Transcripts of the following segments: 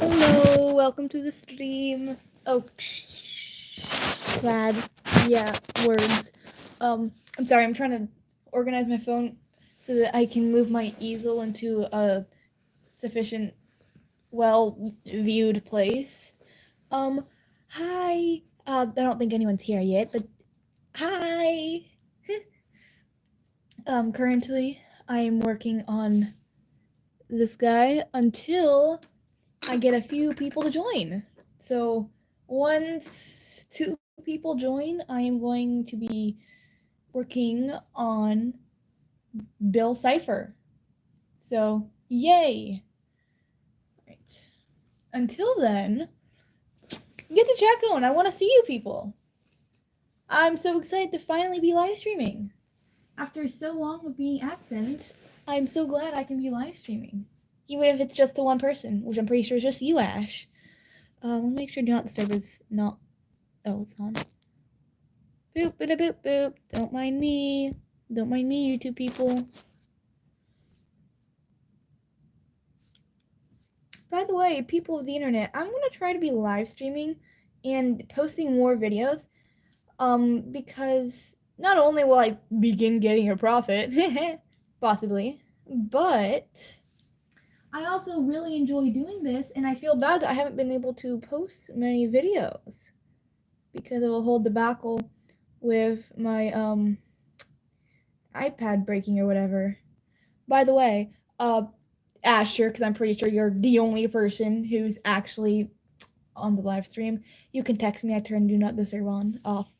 Hello, welcome to the stream. Oh, bad. Yeah, words. I'm sorry, I'm trying to organize my phone so that I can move my easel into a sufficient, well-viewed place. Hi. I don't think anyone's here yet, but hi. Currently, I am working on this guy until I get a few people to join. So once 2 people join, I am going to be working on Bill Cipher. So yay! Right. Until then, get the chat going. I want to see you people. I'm so excited to finally be live streaming. After so long of being absent, I'm so glad I can be live streaming. Even if it's just to one person, which I'm pretty sure is just you, Ash. Let me make sure Do Not Disturb is not... Oh, it's on. Boop, boop, boop, boop. Don't mind me. Don't mind me, you two people. By the way, people of the internet, I'm going to try to be live streaming and posting more videos. Because not only will I begin getting a profit, possibly, but I also really enjoy doing this, and I feel bad that I haven't been able to post many videos because of a whole debacle with my iPad breaking or whatever. By the way, Asher, because I'm pretty sure you're the only person who's actually on the live stream, you can text me. I turn Do Not Disturb on off.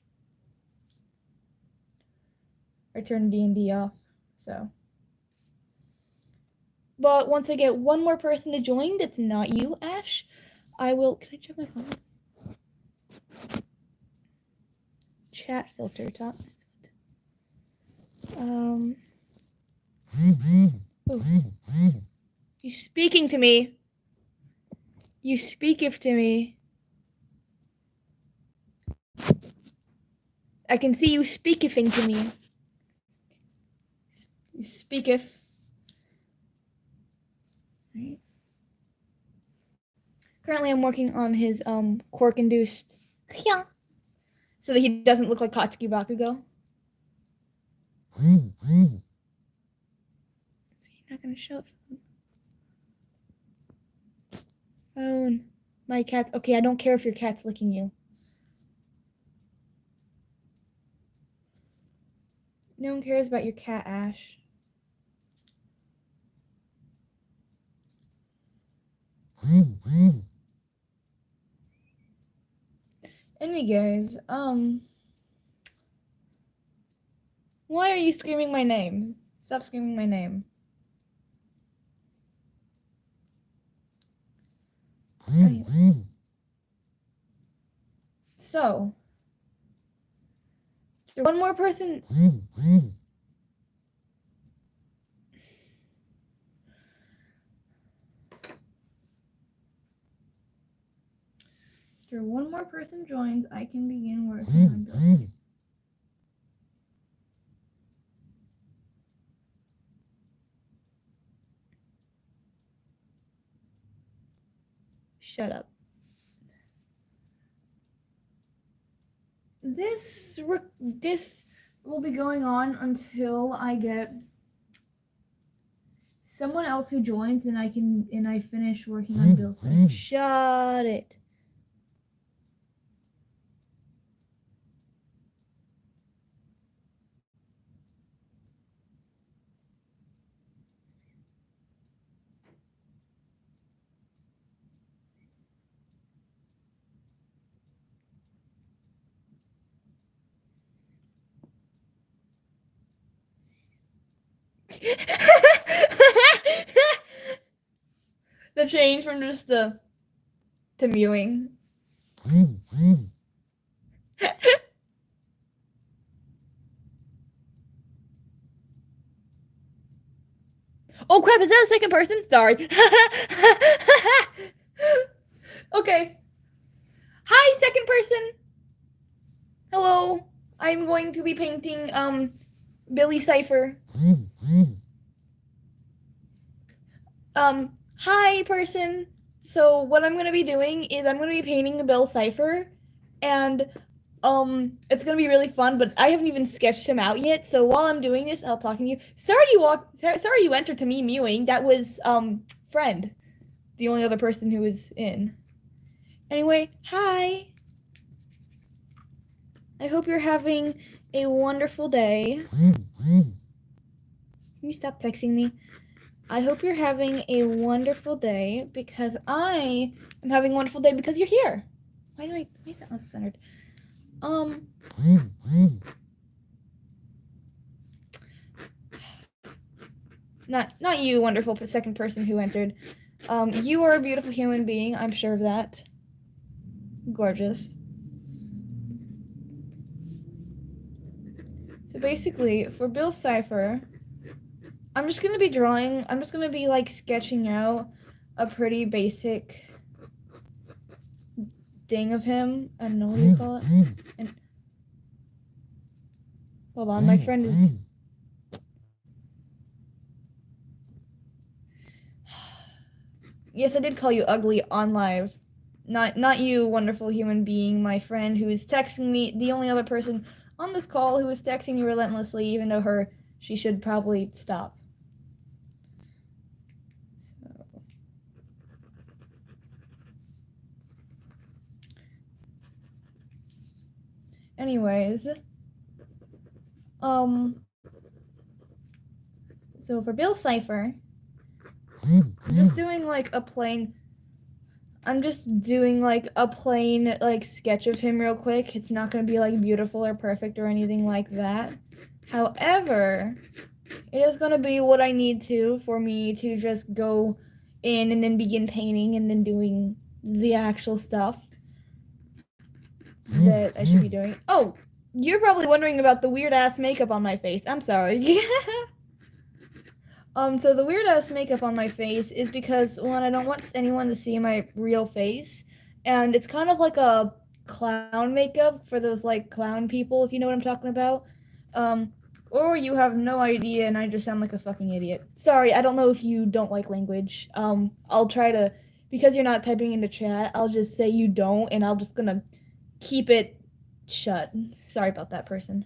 I turn D&D off. So, but once I get one more person to join that's not you, Ash, I will. Can I check my comments? Chat filter top. Oh. You speaking to me? You speaketh to me. I can see you speakething to me. You speaketh. Right. Currently, I'm working on his quirk-induced, so that he doesn't look like Katsuki Bakugo. So you're not gonna show it. Phone. My cat's okay. I don't care if your cat's licking you. No one cares about your cat, Ash. Anyway, guys, why are you screaming my name? Stop screaming my name. So, there's one more person. After one more person joins, I can begin working on Bill. Shut up. This will be going on until I get someone else who joins and I finish working on Bill. Shut it. The change from just to mewing. Oh crap, is that a second person? Sorry. Okay. Hi, second person. Hello. I'm going to be painting Billy Cipher. Hi person. So what I'm gonna be doing is I'm gonna be painting a Bill Cipher, and it's gonna be really fun. But I haven't even sketched him out yet. So while I'm doing this, I'll talk to you. Sorry you entered to me mewing. That was friend, the only other person who was in. Anyway, hi. I hope you're having a wonderful day. Can you stop texting me? I hope you're having a wonderful day because I am having a wonderful day because you're here. Why is that not centered? Not you, wonderful second person who entered. You are a beautiful human being, I'm sure of that. Gorgeous. So basically, for Bill Cipher, I'm just gonna be like sketching out a pretty basic thing of him. I don't know what you call it. And hold on, my friend is. Yes, I did call you ugly on live. Not you, wonderful human being, my friend who is texting me, the only other person on this call who is texting me relentlessly, even though she should probably stop. So. Anyways, so for Bill Cipher, I'm just doing like a plain like sketch of him real quick. It's not gonna be like beautiful or perfect or anything like that. However, it is gonna be what I need to for me to just go in and then begin painting and then doing the actual stuff that I should be doing. Oh, you're probably wondering about the weird ass makeup on my face. I'm sorry. So the weird ass makeup on my face is because one, I don't want anyone to see my real face, and it's kind of like a clown makeup for those like clown people, if you know what I'm talking about. Or you have no idea and I just sound like a fucking idiot. Sorry, I don't know if you don't like language. I'll try to, because you're not typing into chat, I'll just say you don't, and I'm just gonna keep it shut. Sorry about that, person.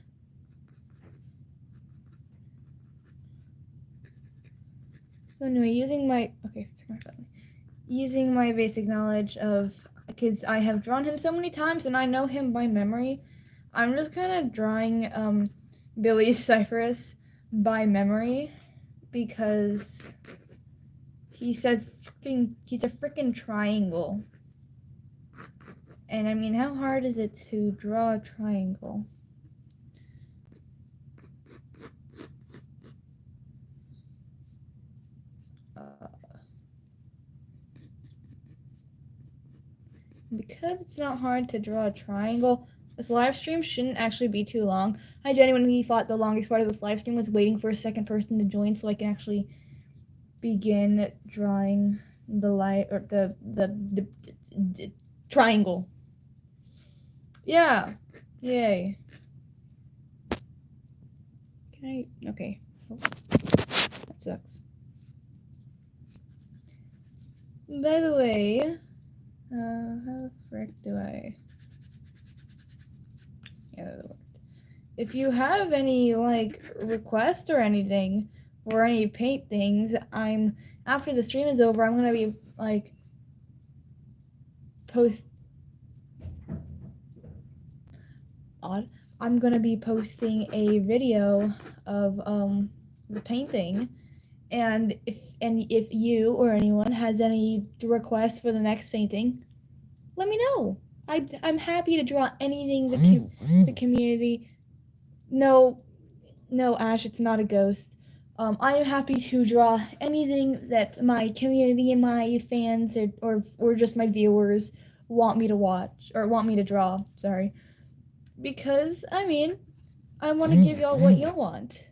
So anyway, using my basic knowledge of kids, I have drawn him so many times and I know him by memory. I'm just kind of drawing Billy Cyphorus by memory because he's a freaking triangle. And I mean, how hard is it to draw a triangle? Because it's not hard to draw a triangle, this live stream shouldn't actually be too long. I genuinely thought the longest part of this live stream was waiting for a second person to join so I can actually begin drawing the triangle. Yeah. Yay. Can I? Okay. Oh, that sucks. By the way, how the frick do I? Yeah, that worked. If you have any like requests or anything for any paint things, after the stream is over, I'm gonna be like I'm gonna be posting a video of the painting, and if you or anyone has any requests for the next painting, let me know. I'm happy to draw anything the community. No, Ash, it's not a ghost. I am happy to draw anything that my community and my fans or just my viewers want me to watch or want me to draw. Sorry, because I mean, I want to give y'all what you want.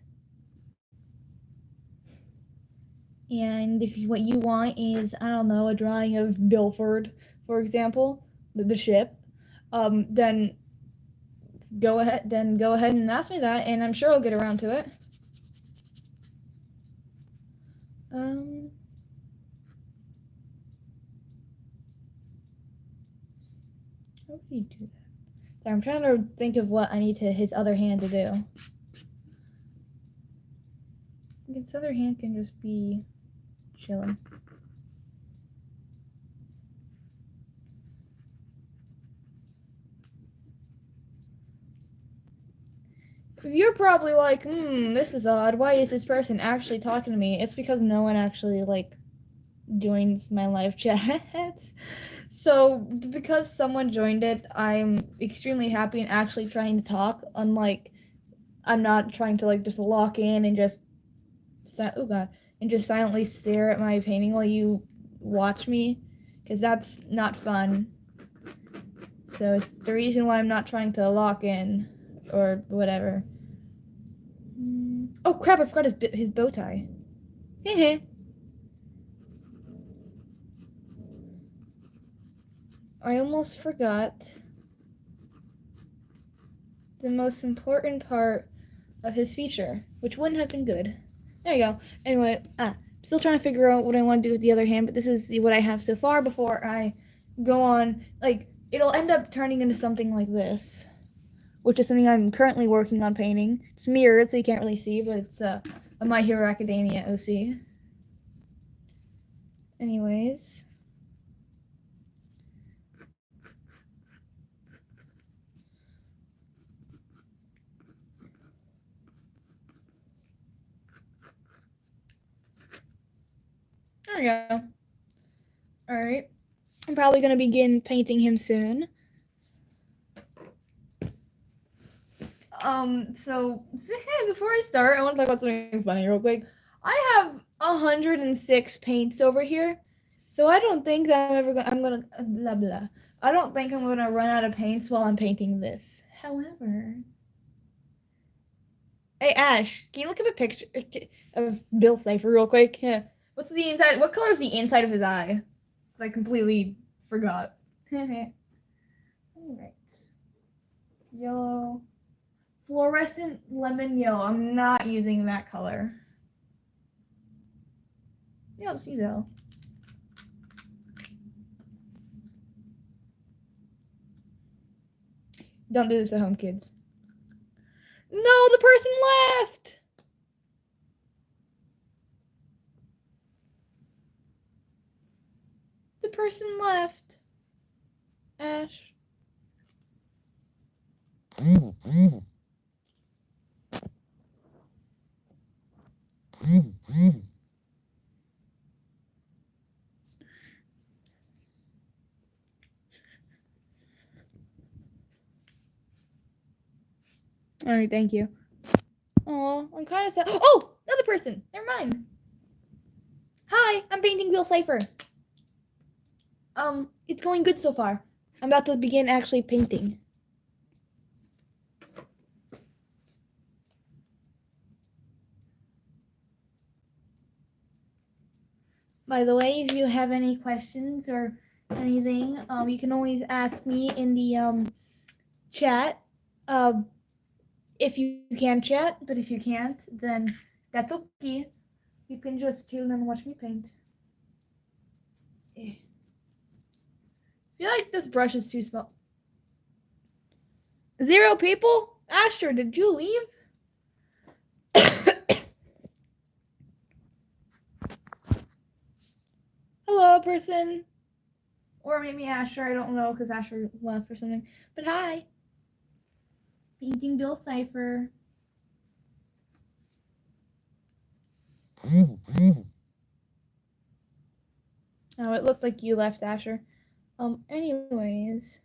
And if what you want is, I don't know, a drawing of Bilford, for example, the ship, then go ahead and ask me that, and I'm sure I'll get around to it. How would he do that? Sorry, I'm trying to think of what I need his other hand to do. His other hand can just be chilling. You're probably like, this is odd. Why is this person actually talking to me? It's because no one actually, like, joins my live chat. So, because someone joined it, I'm extremely happy and actually trying to talk, unlike I'm not trying to, like, just lock in and just silently stare at my painting while you watch me, because that's not fun. So it's the reason why I'm not trying to lock in or whatever. Oh crap! I forgot his bow tie. Hehe. I almost forgot the most important part of his feature, which wouldn't have been good. There you go. Anyway, still trying to figure out what I want to do with the other hand, but this is what I have so far before I go on. Like, it'll end up turning into something like this, which is something I'm currently working on painting. It's mirrored, so you can't really see, but it's a My Hero Academia OC. Anyways. There we go. Alright. I'm probably going to begin painting him soon. So, before I start, I want to talk about something funny real quick. I have 106 paints over here, so I don't think that blah blah. I don't think I'm gonna run out of paints while I'm painting this. However, hey Ash, can you look at a picture of Bill Cipher real quick? Yeah. What's the inside? What color is the inside of his eye? I completely forgot. Alright. Yellow. Fluorescent lemon yellow. I'm not using that color. Yeah, see though. Don't do this at home, kids. No, the person left! The person left. Ash. Alright, thank you. Oh, I'm kind of sad. Oh, another person. Never mind. Hi, I'm painting Bill Cipher. It's going good so far. I'm about to begin actually painting. By the way, if you have any questions or anything, you can always ask me in the chat. If you can chat, but if you can't, then that's okay. You can just chill and watch me paint. I feel like this brush is too small. 0 people? Asher, did you leave? Hello, person. Or maybe Asher, I don't know, because Asher left or something. But hi. Painting Bill Cipher. Oh, it looked like you left, Asher. Anyways.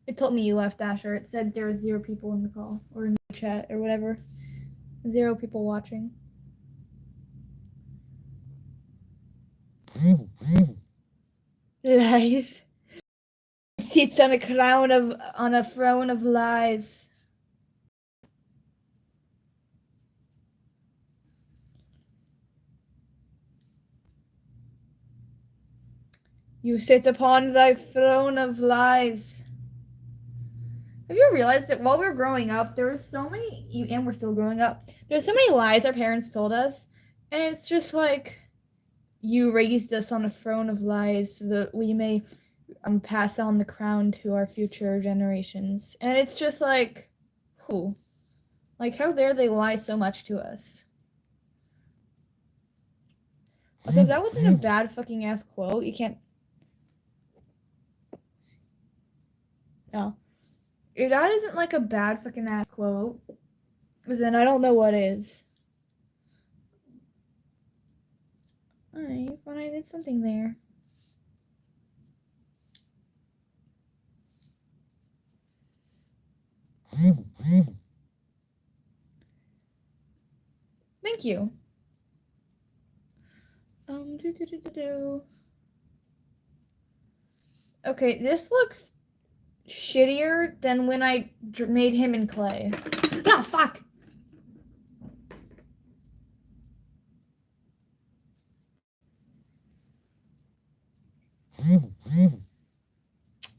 It told me you left, Asher. It said there were 0 people in the call, or in the chat, or whatever. 0 people watching. Lies. Sits on a throne of lies. You sit upon thy throne of lies. Have you realized that while we were growing up, there were so many, and we're still growing up, there's so many lies our parents told us, and it's just like, you raised us on a throne of lies so that we may pass on the crown to our future generations. And it's just like, who? Like, how dare they lie so much to us? Also, if that wasn't a bad fucking ass quote, you can't... No. If that isn't like a bad fucking ass quote, then I don't know what is. Alright, fine, I did something there. Thank you. Okay, this looks shittier than when I made him in clay. Ah, fuck!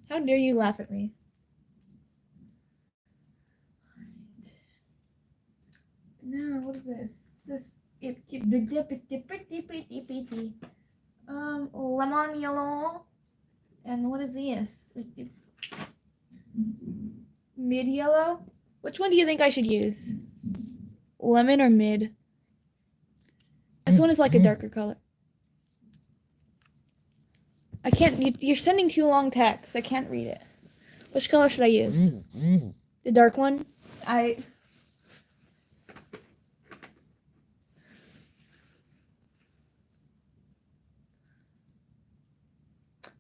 How dare you laugh at me? Now, what is this? Lemon yellow. And what is this? Mid yellow? Which one do you think I should use? Lemon or mid? This one is like a darker color. I can't, you're sending too long text. I can't read it. Which color should I use? The dark one?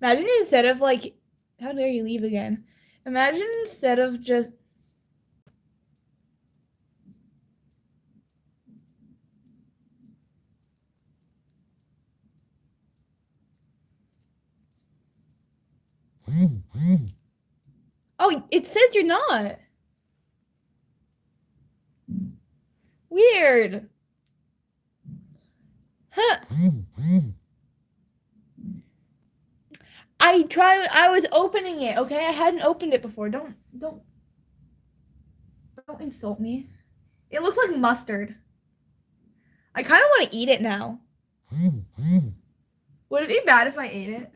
Imagine instead of like, how dare you leave again? Imagine instead of just... Oh, it says you're not. Weird. Huh. I was opening it, okay? I hadn't opened it before. Don't insult me. It looks like mustard. I kind of want to eat it now. Would it be bad if I ate it?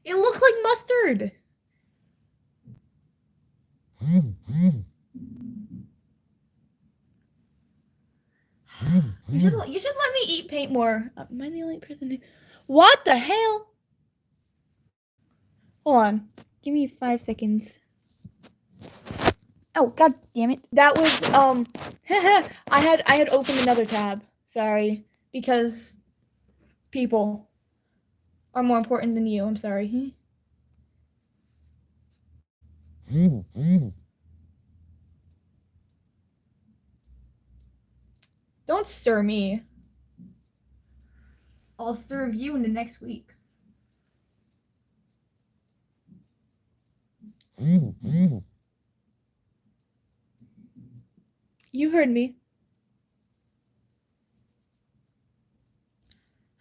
It looks like mustard. You should let me eat paint more. Am I the only person who... What the hell? Hold on. Give me 5 seconds. Oh, god damn it. That was, I had opened another tab. Sorry. Because people are more important than you. I'm sorry. Don't stir me. I'll serve you in the next week. You heard me.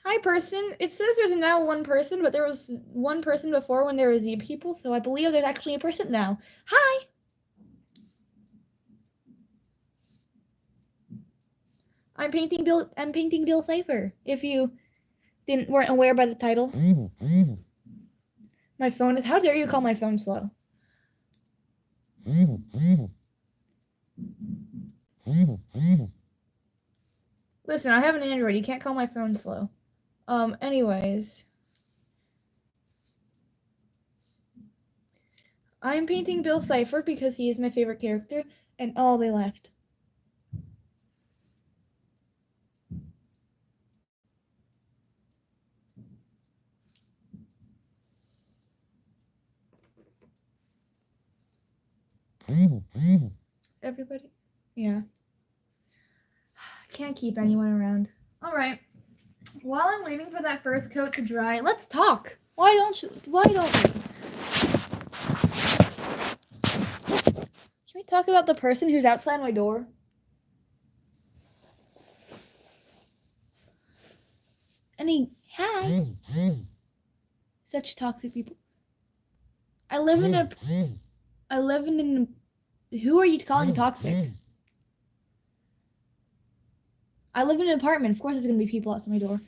Hi, person. It says there's now one person, but there was one person before when there was Z people, so I believe there's actually a person now. Hi! I'm painting Bill Cipher, if you weren't aware by the title. My phone is... How dare you call my phone slow? Listen, I have an Android. You can't call my phone slow. Anyways. I'm painting Bill Cipher because he is my favorite character, and they left. Everybody? Yeah. Can't keep anyone around. Alright. While I'm waiting for that first coat to dry, let's talk. Why don't we? Can we talk about the person who's outside my door? Hi. Such toxic people. I live in an. Who are you calling toxic? I live in an apartment. Of course, there's gonna be people outside my door.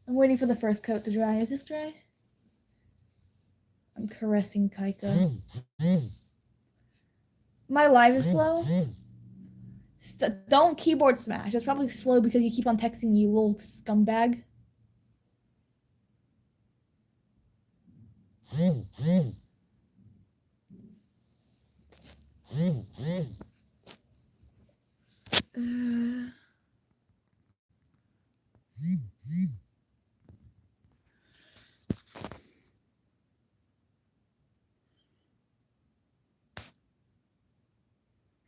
I'm waiting for the first coat to dry. Is this dry? I'm caressing Kaika. My live is slow. Don't keyboard smash. It's probably slow because you keep on texting me, you little scumbag. Okay,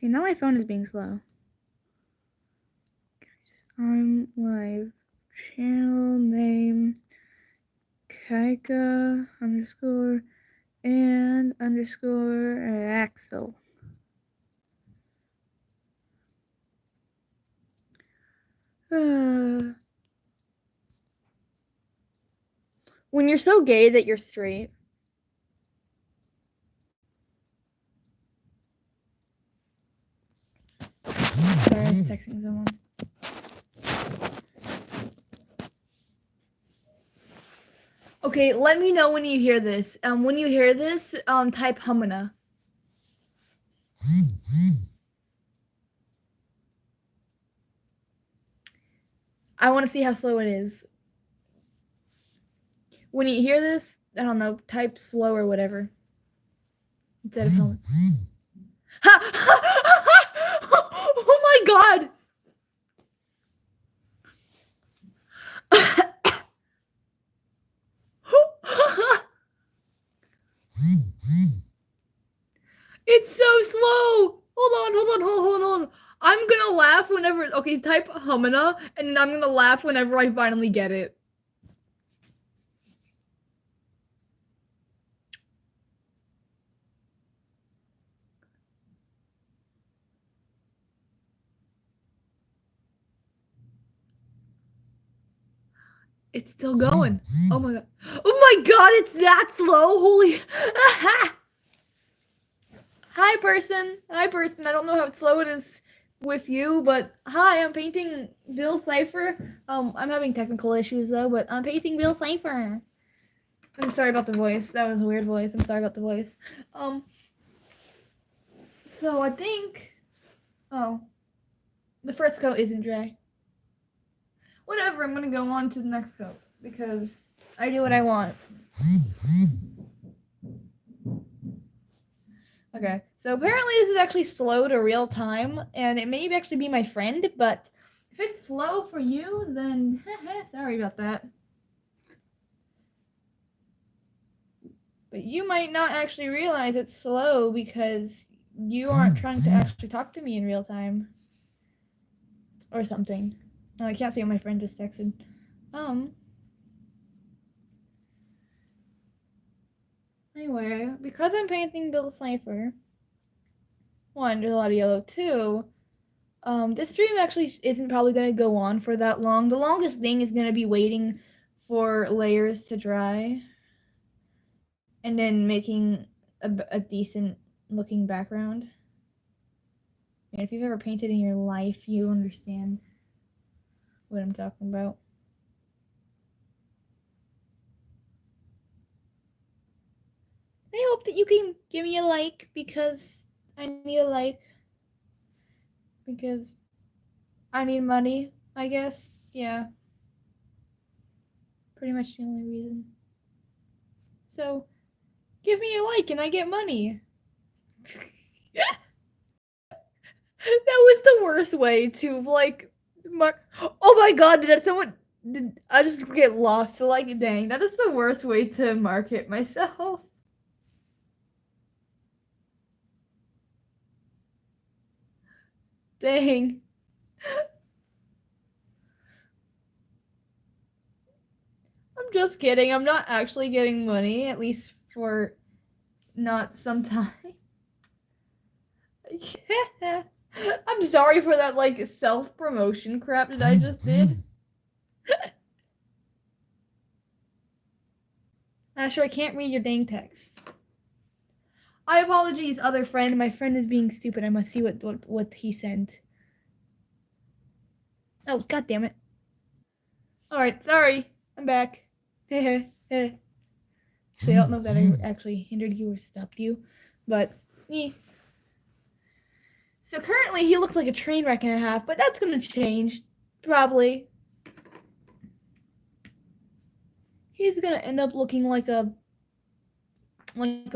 now my phone is being slow. I'm live. Channel name Kaika _ and _ Axel. When you're so gay that you're straight. Sorry, I was texting someone. Okay, let me know when you hear this. When you hear this, type Humana. I want to see how slow it is. When you hear this, I don't know, type slow or whatever. Instead of Humana. Oh my god! It's so slow! Hold on. I'm gonna laugh whenever. Okay, type Humana, and I'm gonna laugh whenever I finally get it. It's still going. Oh my god. Oh my god, it's that slow. Holy. Hi, person. I don't know how slow it is with you, but hi, I'm painting Bill Cipher. I'm having technical issues though, but I'm painting Bill Cipher. I'm sorry about the voice. That was a weird voice. I'm sorry about the voice. So I think, the first coat isn't dry. Whatever, I'm gonna go on to the next coat because I do what I want. Okay, so apparently this is actually slow to real time, and it may actually be my friend, but if it's slow for you, then sorry about that. But you might not actually realize it's slow because you aren't trying to actually talk to me in real time. Or something. Oh, I can't see what my friend just texted. Anyway, because I'm painting Bill Cipher, one, there's a lot of yellow. Two, this stream actually isn't probably going to go on for that long. The longest thing is going to be waiting for layers to dry and then making a decent looking background. And if you've ever painted in your life, you understand what I'm talking about. I hope that you can give me a like because I need a like. Because I need money, I guess. Yeah. Pretty much the only reason. So, give me a like and I get money. That was the worst way to, like, oh my god, did I just get lost? So, like, dang, that is the worst way to market myself. Dang. I'm just kidding. I'm not actually getting money, at least for not some time. I'm sorry for that, like, self-promotion crap that I just did. Asher, I can't read your dang text. I apologize, other friend. My friend is being stupid. I must see what he sent. Oh, god damn it. Alright, sorry. I'm back. Actually, I don't know if that actually hindered you or stopped you, but so currently he looks like a train wreck and a half, but that's gonna change. Probably. He's gonna end up looking like a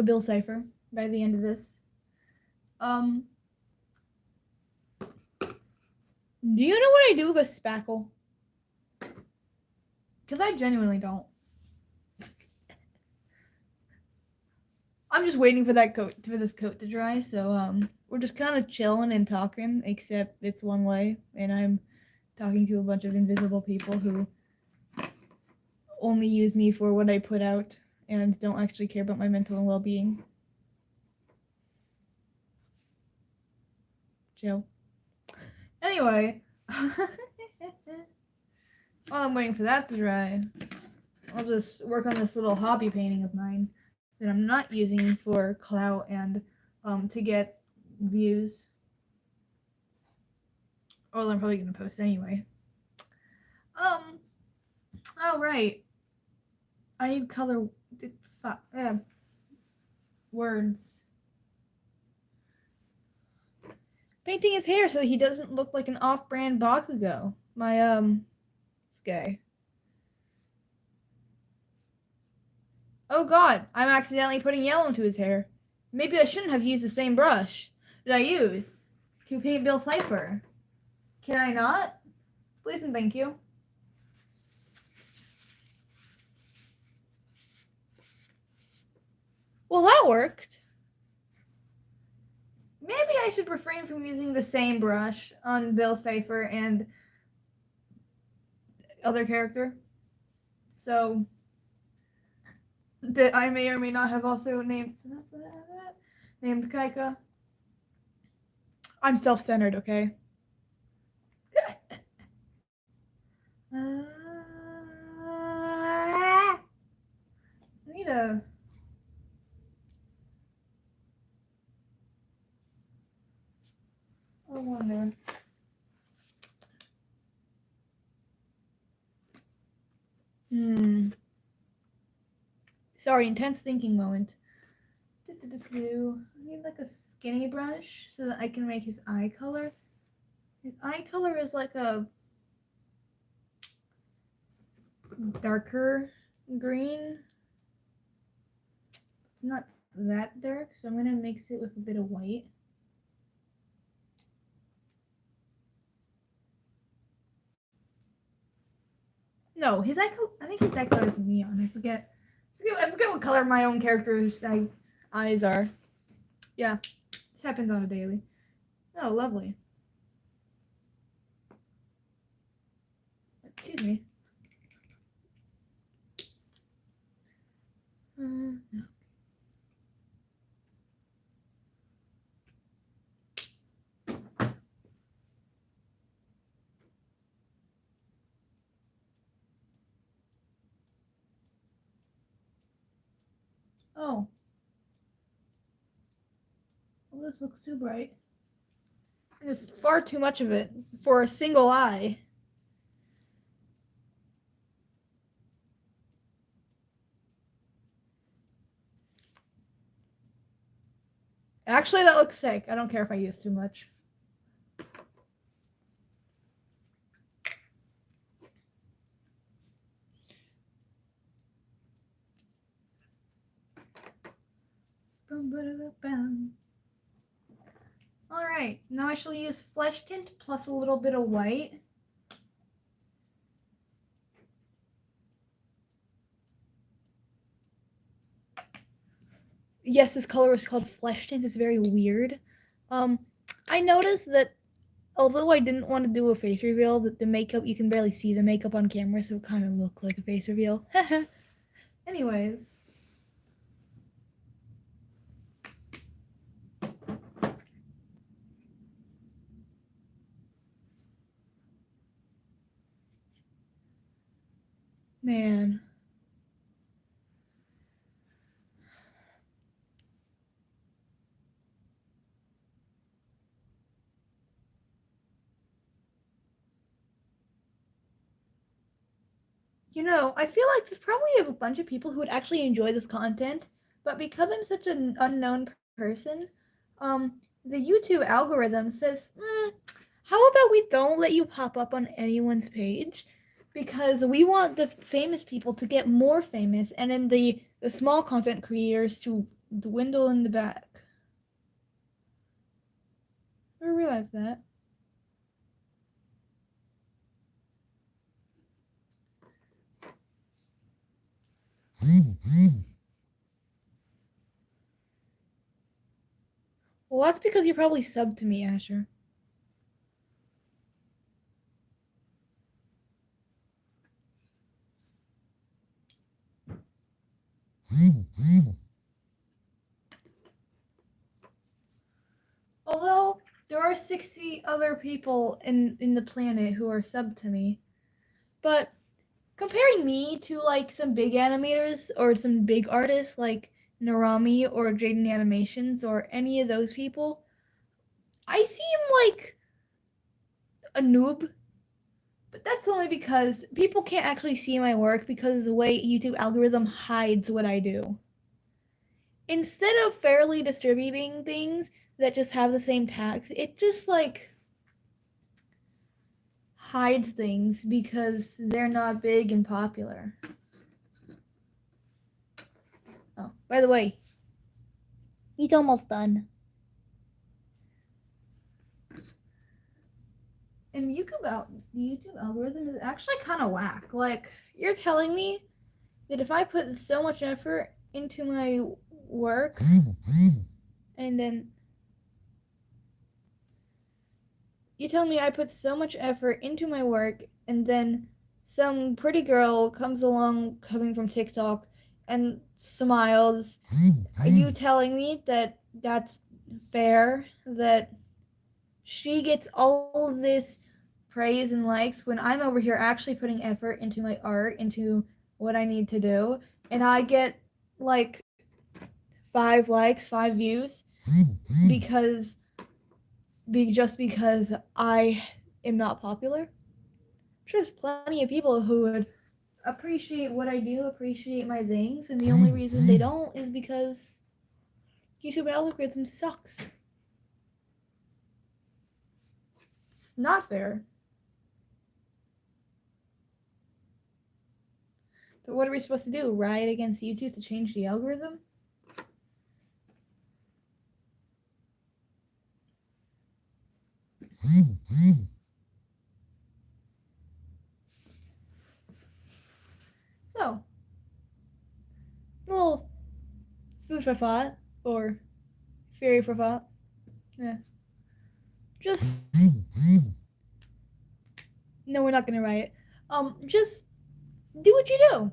Bill Cipher by the end of this. Do you know what I do with a spackle? Because I genuinely don't. I'm just waiting for this coat to dry, so we're just kind of chilling and talking, except it's one way, and I'm talking to a bunch of invisible people who only use me for what I put out and don't actually care about my mental well-being. Joe. Anyway, while I'm waiting for that to dry, I'll just work on this little hobby painting of mine that I'm not using for clout and to get views. Or I'm probably gonna post anyway. Oh right. I need color. Words. Painting his hair so he doesn't look like an off-brand Bakugo. My this guy. Oh god, I'm accidentally putting yellow into his hair. Maybe I shouldn't have used the same brush that I used to paint Bill Cipher. Can I not? Please and thank you. Well, that worked. Maybe I should refrain from using the same brush on Bill Cipher and other character. So that I may or may not have also named Kaika. I'm self-centered, okay? I need a... I wonder. Sorry, intense thinking moment. I need like a skinny brush so that I can make his eye color. His eye color is like a darker green. It's not that dark, so I'm gonna mix it with a bit of white. No, his eye color. I think his eye color is neon. I forget what color my own character's eyes are. Yeah, this happens on a daily. Oh, lovely. Excuse me. No. Oh. Well, this looks too bright. There's far too much of it for a single eye. Actually, that looks sick. I don't care if I use too much. Alright, now I shall use flesh tint plus a little bit of white. Yes, this color is called flesh tint. It's very weird. I noticed that although I didn't want to do a face reveal, that the makeup, you can barely see the makeup on camera, so it kind of looks like a face reveal. Anyways. Man. I feel like there's probably a bunch of people who would actually enjoy this content, but because I'm such an unknown person, the YouTube algorithm says, how about we don't let you pop up on anyone's page? Because we want the famous people to get more famous and then the small content creators to dwindle in the back. I realize that. Well, that's because you probably subbed to me, Asher. Although there are 60 other people in the planet who are subbed to me, but comparing me to like some big animators or some big artists like Narami or Jaden Animations or any of those people, I seem like a noob. But that's only because people can't actually see my work because of the way YouTube algorithm hides what I do. Instead of fairly distributing things that just have the same tags, it just like hides things because they're not big and popular. Oh, by the way, it's almost done. And the YouTube algorithm is actually kind of whack. Like, you're telling me that if I put so much effort into my work, and then you tell me I put so much effort into my work, and then some pretty girl comes along coming from TikTok and smiles. Are you telling me that that's fair? That she gets all of this praise and likes when I'm over here actually putting effort into my art, into what I need to do, and I get like 5 likes, 5 views because just because I am not popular? I'm sure there's plenty of people who would appreciate what I do, appreciate my things, and the only reason they don't is because YouTube algorithm sucks. It's not fair. But what are we supposed to do? Riot against YouTube to change the algorithm? So, a little food for thought, or theory for thought. Yeah. Just no, we're not gonna riot. Just do what you do,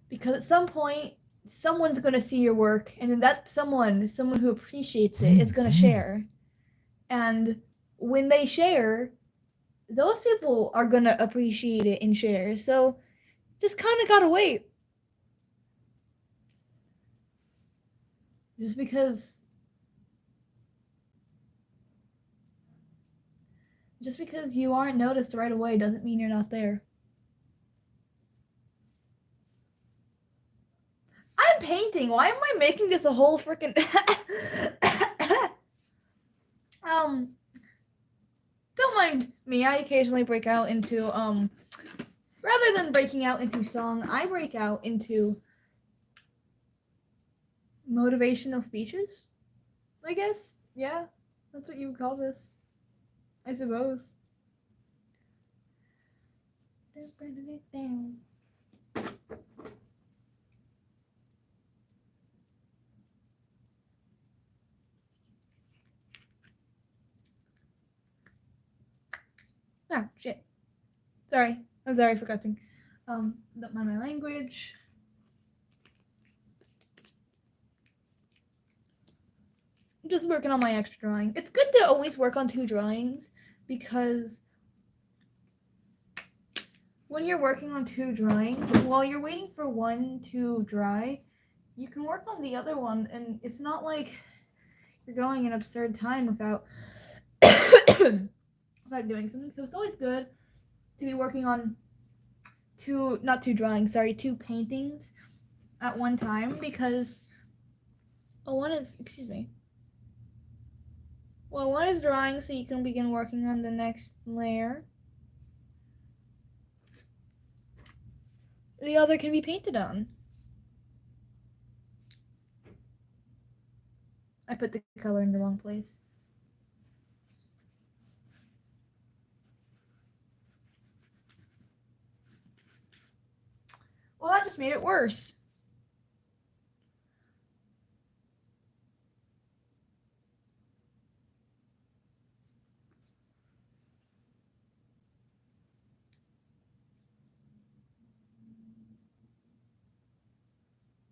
because at some point someone's gonna see your work, and then that someone who appreciates it is gonna share, and when they share, those people are gonna appreciate it and share. So just kind of gotta wait. Just because you aren't noticed right away doesn't mean you're not there. I'm painting. Why am I making this a whole freaking don't mind me. I occasionally break out into rather than breaking out into song, I break out into motivational speeches. I guess. Yeah. That's what you would call this. I suppose. Ah, shit. Sorry. I'm sorry for cussing. Don't mind my language. I'm just working on my extra drawing. It's good to always work on 2 drawings because when you're working on 2 drawings, while you're waiting for one to dry, you can work on the other one, and it's not like you're going an absurd time without without doing something. So it's always good to be working on two paintings at one time because one is drawing so you can begin working on the next layer. The other can be painted on. I put the color in the wrong place. Well, that just made it worse.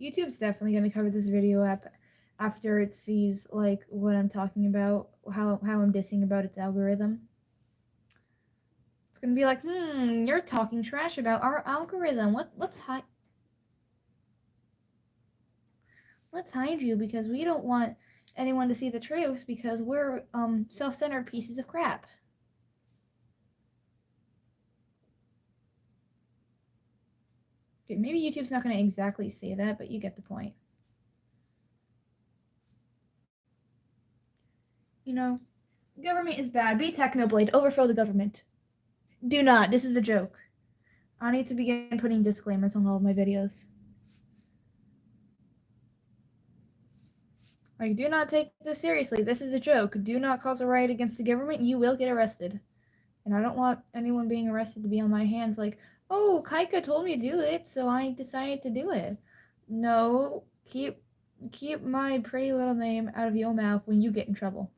YouTube's definitely going to cover this video up after it sees like what I'm talking about, how I'm dissing about its algorithm. It's going to be like, you're talking trash about our algorithm. Let's hide you because we don't want anyone to see the truth because we're self-centered pieces of crap. Okay, maybe YouTube's not going to exactly say that, but you get the point. You know, government is bad. Be Technoblade. Overthrow the government. Do not. This is a joke. I need to begin putting disclaimers on all of my videos. Like, do not take this seriously. This is a joke. Do not cause a riot against the government. You will get arrested. And I don't want anyone being arrested to be on my hands like, oh, Kaika told me to do it, so I decided to do it. No, keep my pretty little name out of your mouth when you get in trouble.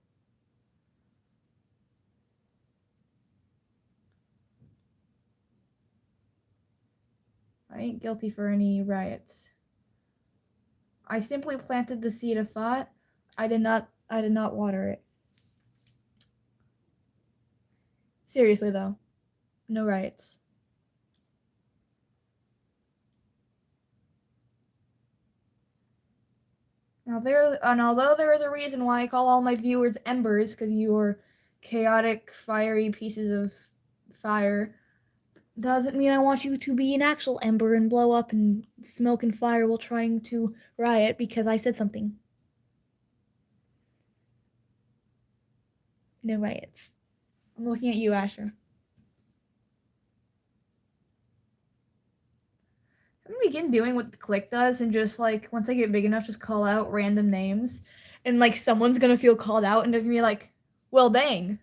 I ain't guilty for any riots. I simply planted the seed of thought. I did not water it. Seriously though, no riots. Although there is a reason why I call all my viewers embers, because you're chaotic, fiery pieces of fire, doesn't mean I want you to be an actual ember and blow up and smoke and fire while trying to riot because I said something. No riots. I'm looking at you, Asher. I'm gonna begin doing what the click does and just like once I get big enough, just call out random names, and like someone's gonna feel called out and they're gonna be like, "Well, dang."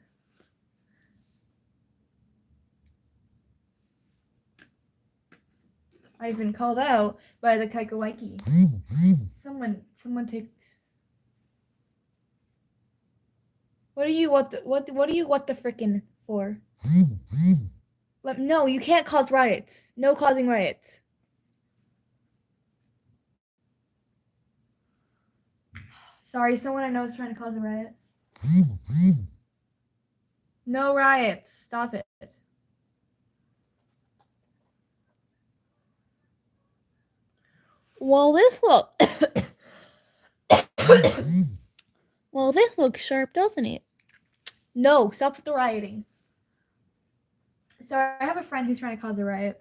I've been called out by the Kaikawaiki. Someone take. What do you what the frickin' for? No, you can't cause riots. No causing riots. Sorry, someone I know is trying to cause a riot. No riots. Stop it. Well, this looks sharp, doesn't it? No, stop with the rioting. Sorry, I have a friend who's trying to cause a riot.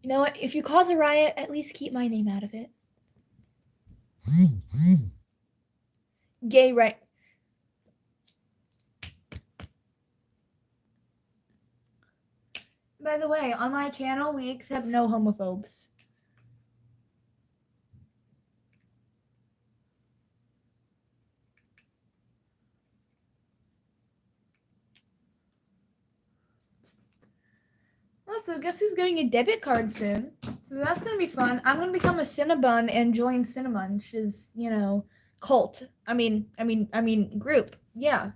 You know what? If you cause a riot, at least keep my name out of it. Gay right. By the way, on my channel, we accept no homophobes. Also, guess who's getting a debit card soon? So that's gonna be fun. I'm gonna become a Cinnabon and join Cinnamon,'s, you know, cult. I mean, group. Yeah.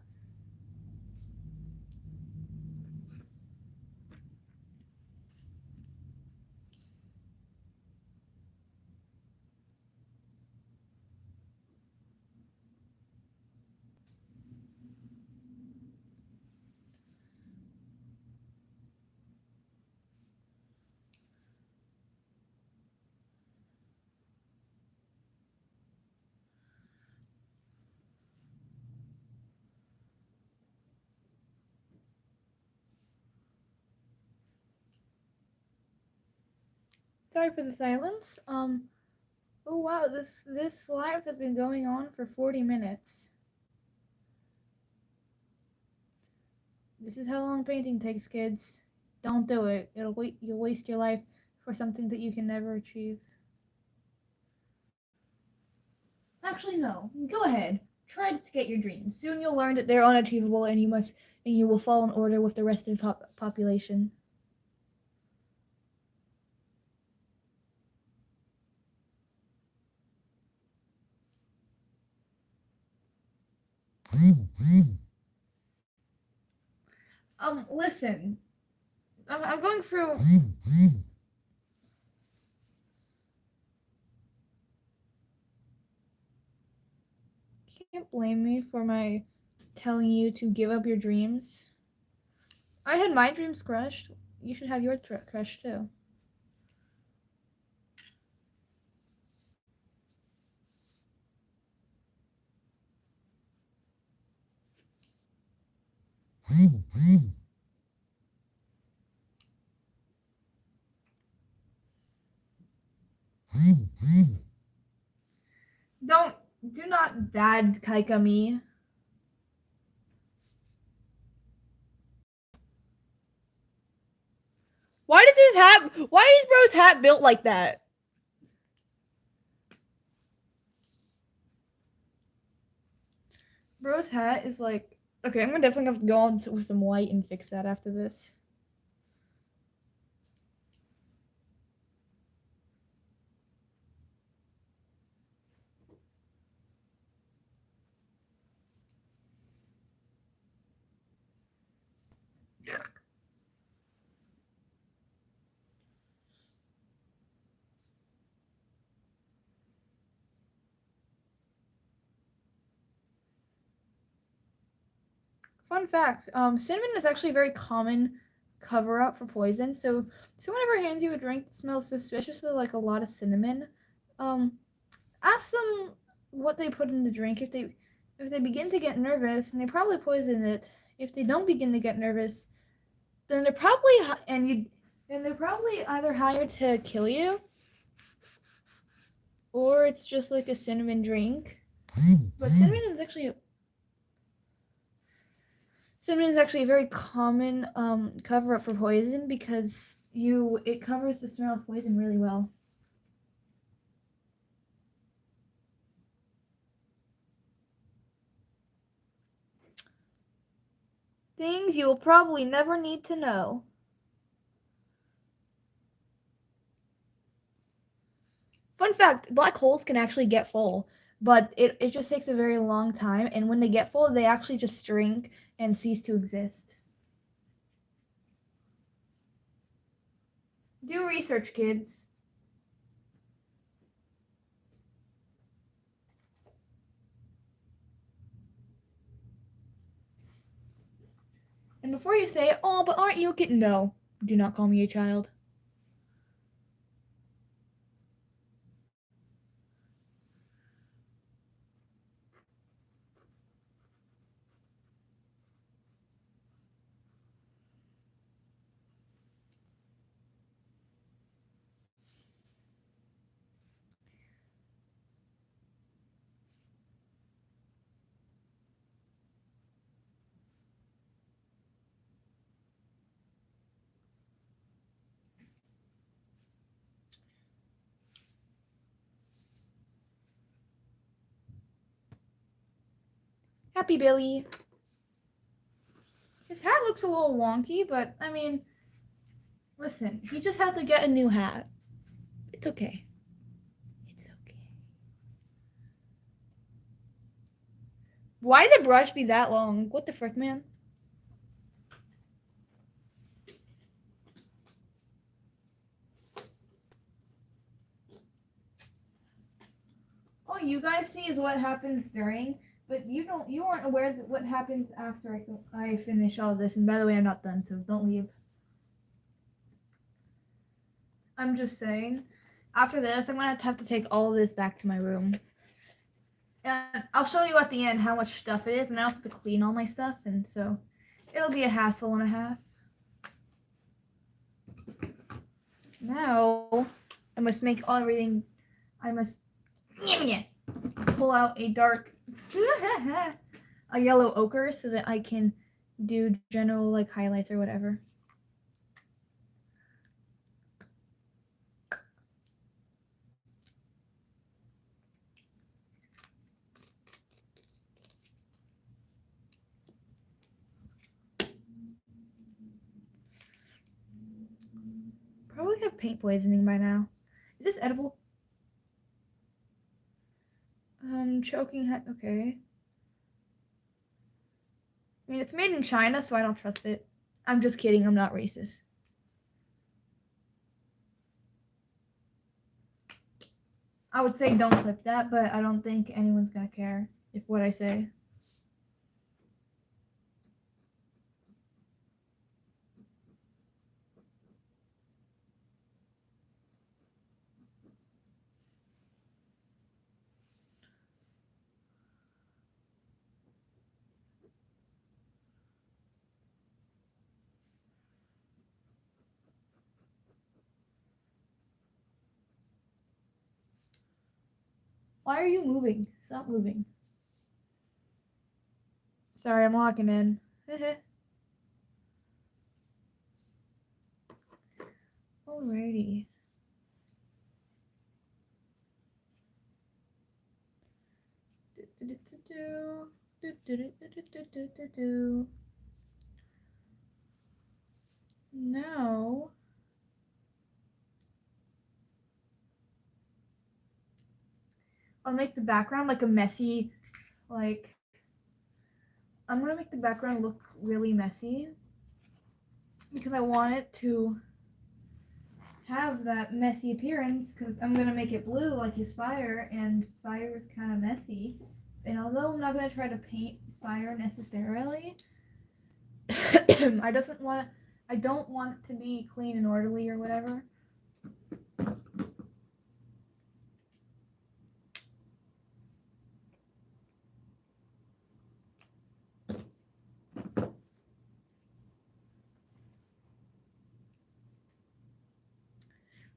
Sorry for the silence. Oh wow, this live has been going on for 40 minutes. This is how long painting takes, kids. Don't do it. You'll waste your life for something that you can never achieve. Actually, no. Go ahead. Try to get your dreams. Soon you'll learn that they're unachievable, and you will fall in order with the rest of the population. Listen. I'm going through. Can't blame me for my telling you to give up your dreams. I had my dreams crushed. You should have yours crushed too. Do not bad Kaika me. Why is bro's hat built like that? Bro's hat is like, okay, I'm gonna definitely have to go on with some white and fix that after this. Yeah. Fun fact, cinnamon is actually a very common cover-up for poison. So someone ever hands you a drink that smells suspiciously like a lot of cinnamon, ask them what they put in the drink. If they begin to get nervous, and they probably poisoned it. If they don't begin to get nervous, then they're probably they're probably either hired to kill you, or it's just like a cinnamon drink. But cinnamon is actually a very common cover up for poison because it covers the smell of poison really well. Things you will probably never need to know. Fun fact, black holes can actually get full, but it just takes a very long time, and when they get full, they actually just shrink and cease to exist. Do research, kids. And before you say, oh, but aren't you a kid? No, do not call me a child. Happy Billy. His hat looks a little wonky, but I mean, listen, he just has to get a new hat. It's okay. It's okay. Why did the brush be that long? What the frick, man? All you guys see is what happens during, but you aren't aware that what happens after I finish all this. And by the way, I'm not done, so don't leave. I'm just saying, after this, I'm gonna have to take all this back to my room. And I'll show you at the end how much stuff it is, and I also have to clean all my stuff, and so it'll be a hassle and a half. Now, I must make everything. I must pull out a dark, a yellow ochre so that I can do general like highlights or whatever. Probably have paint poisoning by now. Is this edible? Choking hat. Okay. I mean, it's made in China, so I don't trust it. I'm just kidding. I'm not racist. I would say don't clip that, but I don't think anyone's gonna care if what I say. Why are you moving? Stop moving. Sorry, I'm locking in. Alrighty. Now, I'll make the background like a messy, like, I'm gonna make the background look really messy because I want it to have that messy appearance because I'm gonna make it blue like his fire, and fire is kind of messy. And although I'm not gonna try to paint fire necessarily, I don't want it to be clean and orderly or whatever.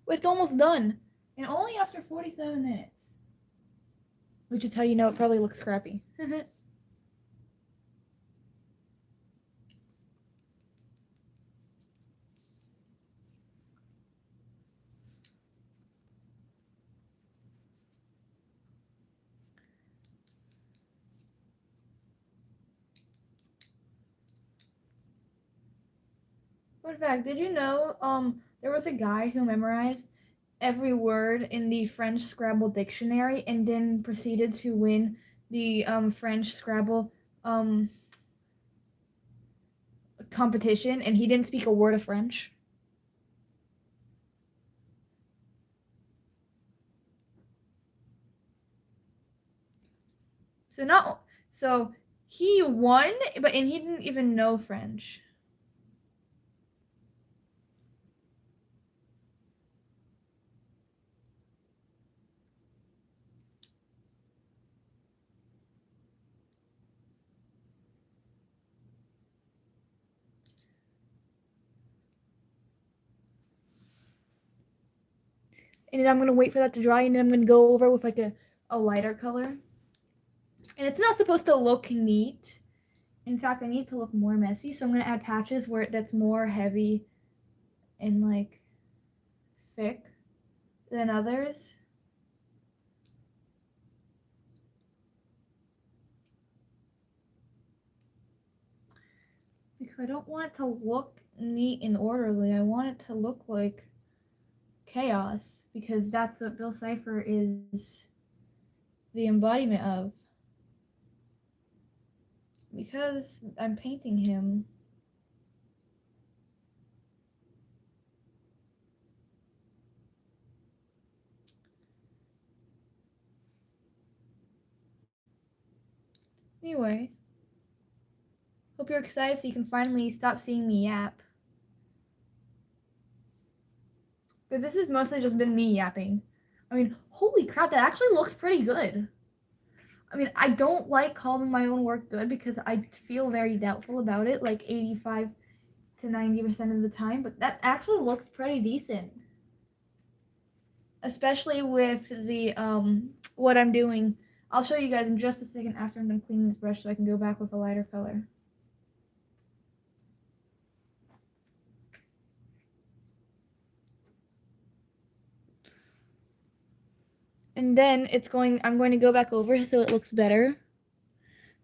But it's almost done, and only after 47 minutes. Which is how you know it probably looks crappy. Fun fact, did you know there was a guy who memorized every word in the French Scrabble dictionary and then proceeded to win the French Scrabble competition, and he didn't speak a word of French. So he won, and he didn't even know French. And then I'm gonna wait for that to dry, and then I'm gonna go over with like a lighter color. And it's not supposed to look neat. In fact, I need it to look more messy, so I'm gonna add patches where that's more heavy and like thick than others. Because I don't want it to look neat and orderly. I want it to look like chaos, because that's what Bill Cipher is the embodiment of. Because I'm painting him. Anyway, hope you're excited so you can finally stop seeing me yap. But this has mostly just been me yapping. I mean, holy crap, that actually looks pretty good. I mean, I don't like calling my own work good because I feel very doubtful about it, like 85 to 90% of the time, but that actually looks pretty decent. especially with the what I'm doing. I'll show you guys in just a second after I'm done cleaning this brush so I can go back with a lighter color. And then I'm going to go back over so it looks better.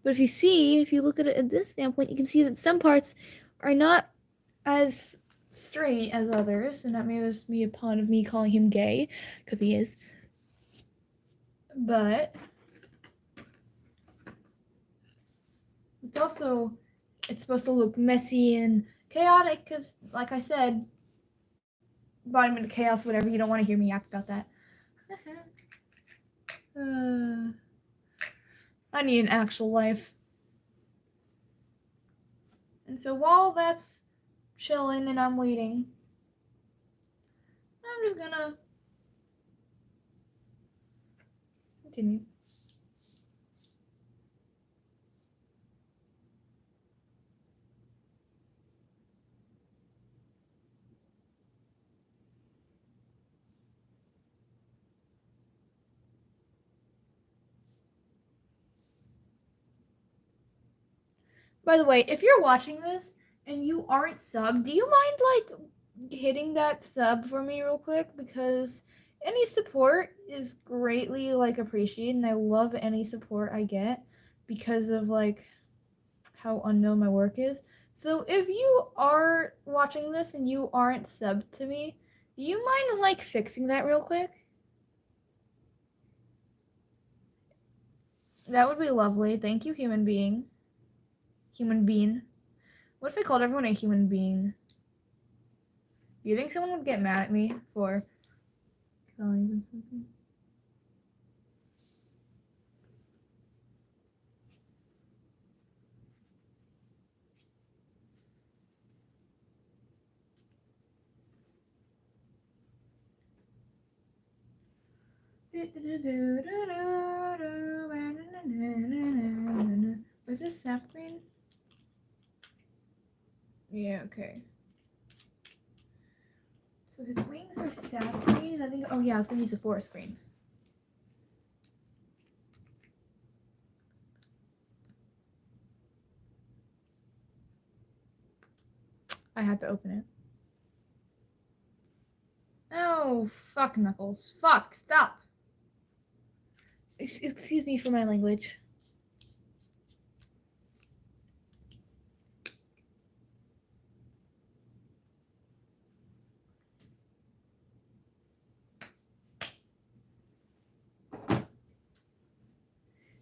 But if you look at it at this standpoint, you can see that some parts are not as straight as others, and that may just be a pun of me calling him gay, because he is. But it's supposed to look messy and chaotic, because, like I said, bottom into chaos, whatever, you don't want to hear me yap about that. I need an actual life. And so while that's chilling and I'm waiting, I'm just gonna continue. By the way, if you're watching this and you aren't subbed, do you mind like hitting that sub for me real quick? Because any support is greatly like appreciated, and I love any support I get because of like how unknown my work is. So if you are watching this and you aren't subbed to me, do you mind like fixing that real quick? That would be lovely. Thank you, human being. Human being. What if I called everyone a human being? Do you think someone would get mad at me for calling them something? Was this sap green? Yeah, okay. So his wings are sap green, and I think, oh yeah, I was gonna use a forest green. I had to open it. Oh, fuck, Knuckles. Fuck, stop. Excuse me for my language.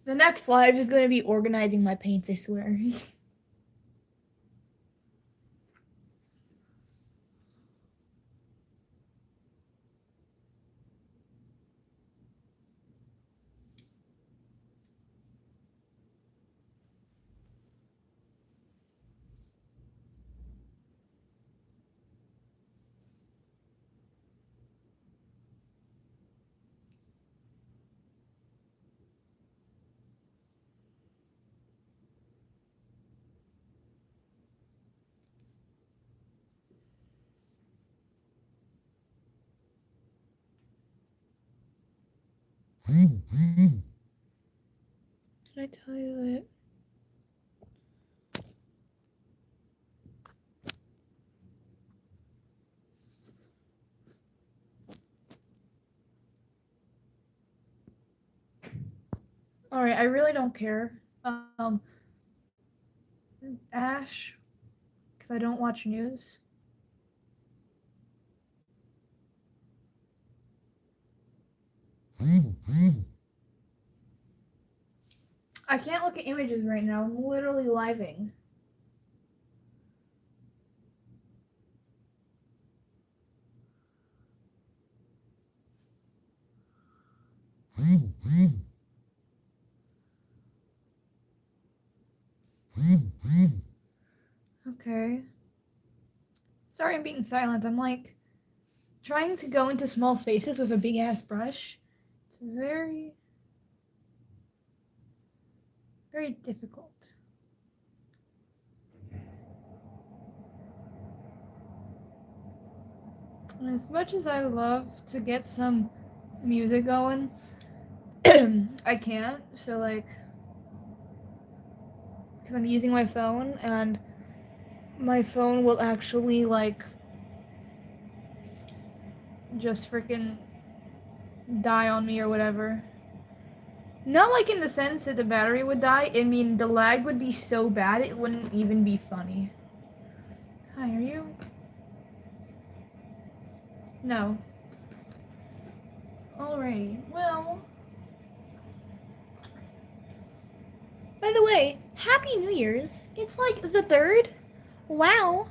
The next live is going to be organizing my paints, I swear. Did I tell you that? Alright, I really don't care. Ash, because I don't watch news. I can't look at images right now. I'm literally living. Okay. Sorry I'm being silent. I'm like trying to go into small spaces with a big ass brush. It's very, very difficult. And as much as I love to get some music going. I can't, so like, because I'm using my phone, and my phone will actually like just freaking die on me or whatever. Not like in the sense that the battery would die. I mean, the lag would be so bad it wouldn't even be funny. Hi, are you? No. Alrighty. Well. By the way, Happy New Year's. It's like the 3rd. Wow.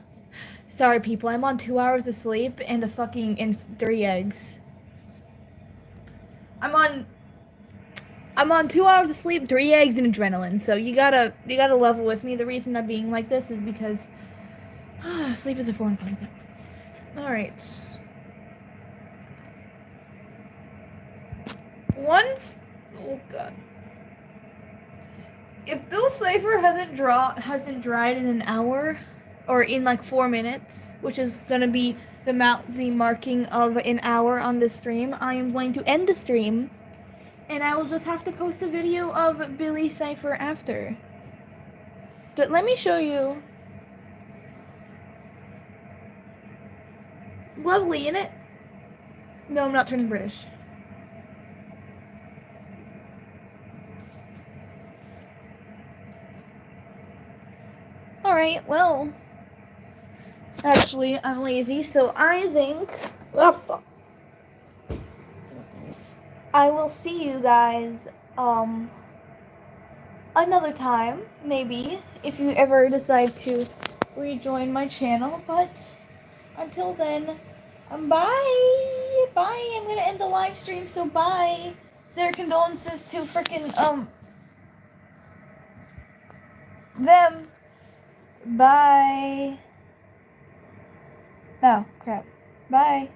Sorry, people. I'm on 2 hours of sleep and and 3 eggs. I'm on 2 hours of sleep, 3 eggs, and adrenaline. So you gotta level with me. The reason I'm being like this is because sleep is a foreign concept. All right. Once, oh god, if Bill Cipher hasn't dried in an hour, or in like 4 minutes, which is gonna be the marking of an hour on the stream, I am going to end the stream. And I will just have to post a video of Billy Cipher after. But let me show you. Lovely, innit? No, I'm not turning British. Alright, well. Actually, I'm lazy, so I think. Oh, fuck. I will see you guys, another time, maybe, if you ever decide to rejoin my channel, but until then, bye! Bye! I'm gonna end the live stream, so bye! Their condolences to frickin', them. Bye! No, crap. Bye!